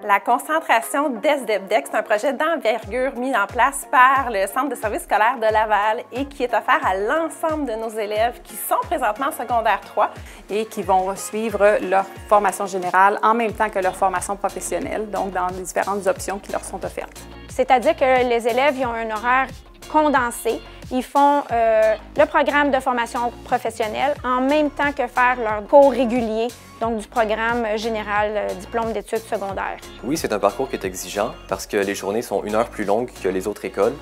La concentration d'SDEPDEC, c'est un projet d'envergure mis en place par le Centre de services scolaires de Laval et qui est offert à l'ensemble de nos élèves qui sont présentement en secondaire 3 et qui vont suivre leur formation générale en même temps que leur formation professionnelle, donc dans les différentes options qui leur sont offertes. C'est-à-dire que les élèves ils ont un horaire condensé. Ils font le programme de formation professionnelle en même temps que faire leur cours régulier, donc du programme général diplôme d'études secondaires. Oui, c'est un parcours qui est exigeant parce que les journées sont 1 heure plus longues que les autres écoles,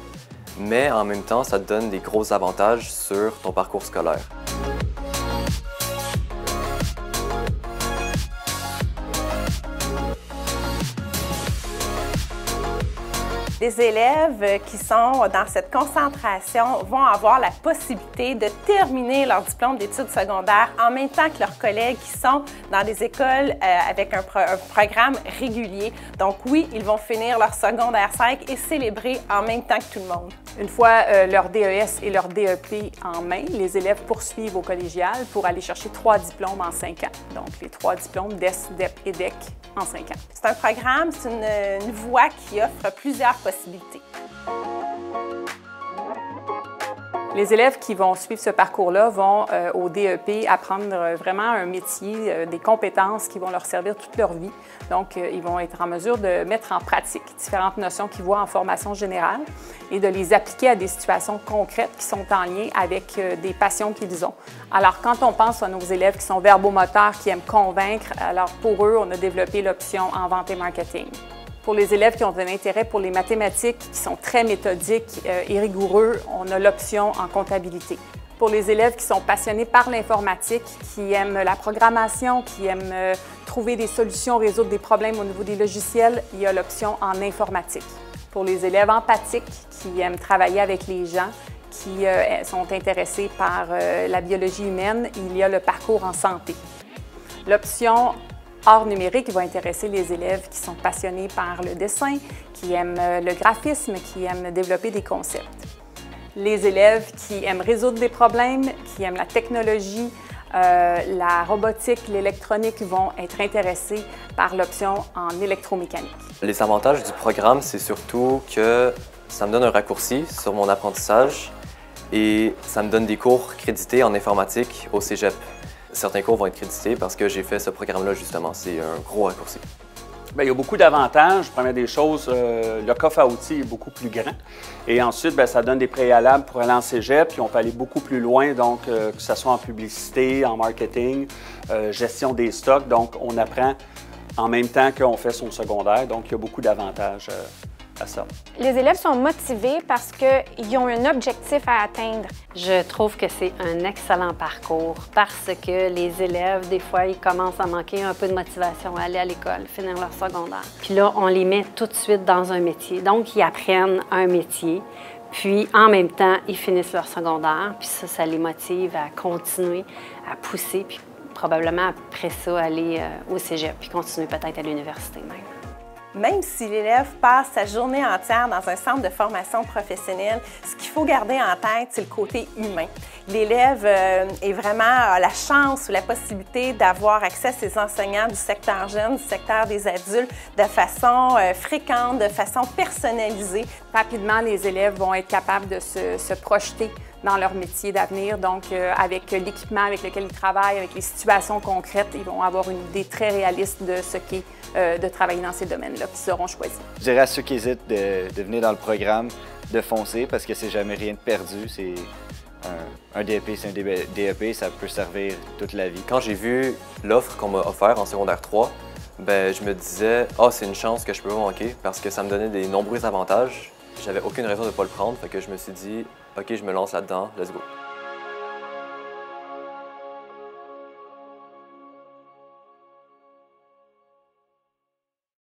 mais en même temps, ça te donne des gros avantages sur ton parcours scolaire. Les élèves qui sont dans cette concentration vont avoir la possibilité de terminer leur diplôme d'études secondaires en même temps que leurs collègues qui sont dans des écoles avec un programme régulier. Donc oui, ils vont finir leur secondaire 5 et célébrer en même temps que tout le monde. Une fois leur DES et leur DEP en main, les élèves poursuivent au collégial pour aller chercher 3 diplômes en 5 ans. Donc les 3 diplômes DES, DEP et DEC en 5 ans. C'est un programme, c'est une voie qui offre plusieurs possibilités. Les élèves qui vont suivre ce parcours-là vont au DEP apprendre vraiment un métier, des compétences qui vont leur servir toute leur vie. Donc, ils vont être en mesure de mettre en pratique différentes notions qu'ils voient en formation générale et de les appliquer à des situations concrètes qui sont en lien avec des passions qu'ils ont. Alors, quand on pense à nos élèves qui sont verbomoteurs, qui aiment convaincre, alors pour eux, on a développé l'option en vente et marketing. Pour les élèves qui ont un intérêt pour les mathématiques, qui sont très méthodiques et rigoureux, on a l'option en comptabilité. Pour les élèves qui sont passionnés par l'informatique, qui aiment la programmation, qui aiment trouver des solutions, résoudre des problèmes au niveau des logiciels, il y a l'option en informatique. Pour les élèves empathiques, qui aiment travailler avec les gens, qui sont intéressés par la biologie humaine, il y a le parcours en santé. L'option art numérique va intéresser les élèves qui sont passionnés par le dessin, qui aiment le graphisme, qui aiment développer des concepts. Les élèves qui aiment résoudre des problèmes, qui aiment la technologie, la robotique, l'électronique vont être intéressés par l'option en électromécanique. Les avantages du programme, c'est surtout que ça me donne un raccourci sur mon apprentissage et ça me donne des cours crédités en informatique au cégep. Certains cours vont être crédités parce que j'ai fait ce programme-là, justement. C'est un gros raccourci. Bien, il y a beaucoup d'avantages. Première des choses, le coffre à outils est beaucoup plus grand. Et ensuite, bien, ça donne des préalables pour aller en cégep. Puis on peut aller beaucoup plus loin, donc que ce soit en publicité, en marketing, gestion des stocks. Donc, on apprend en même temps qu'on fait son secondaire. Donc, il y a beaucoup d'avantages à ça. Les élèves sont motivés parce qu'ils ont un objectif à atteindre. Je trouve que c'est un excellent parcours parce que les élèves, des fois, ils commencent à manquer un peu de motivation à aller à l'école, finir leur secondaire. Puis là, on les met tout de suite dans un métier. Donc, ils apprennent un métier, puis en même temps, ils finissent leur secondaire. Puis ça les motive à continuer, à pousser, puis probablement après ça, aller au cégep, puis continuer peut-être à l'université même. Même si l'élève passe sa journée entière dans un centre de formation professionnelle, ce qu'il faut garder en tête, c'est le côté humain. L'élève est vraiment a la chance ou la possibilité d'avoir accès à ses enseignants du secteur jeune, du secteur des adultes, de façon fréquente, de façon personnalisée. Rapidement, les élèves vont être capables de se projeter dans leur métier d'avenir. Donc, avec l'équipement avec lequel ils travaillent, avec les situations concrètes, ils vont avoir une idée très réaliste de ce qu'est de travailler dans ces domaines-là qui seront choisis. Je dirais à ceux qui hésitent de venir dans le programme, de foncer parce que c'est jamais rien de perdu. C'est un DEP, c'est un DEP, ça peut servir toute la vie. Quand j'ai vu l'offre qu'on m'a offerte en secondaire 3, ben, je me disais « Ah, c'est une chance que je peux pas manquer » parce que ça me donnait des nombreux avantages. J'avais aucune raison de ne pas le prendre, fait que je me suis dit « Ok, je me lance là-dedans, let's go ».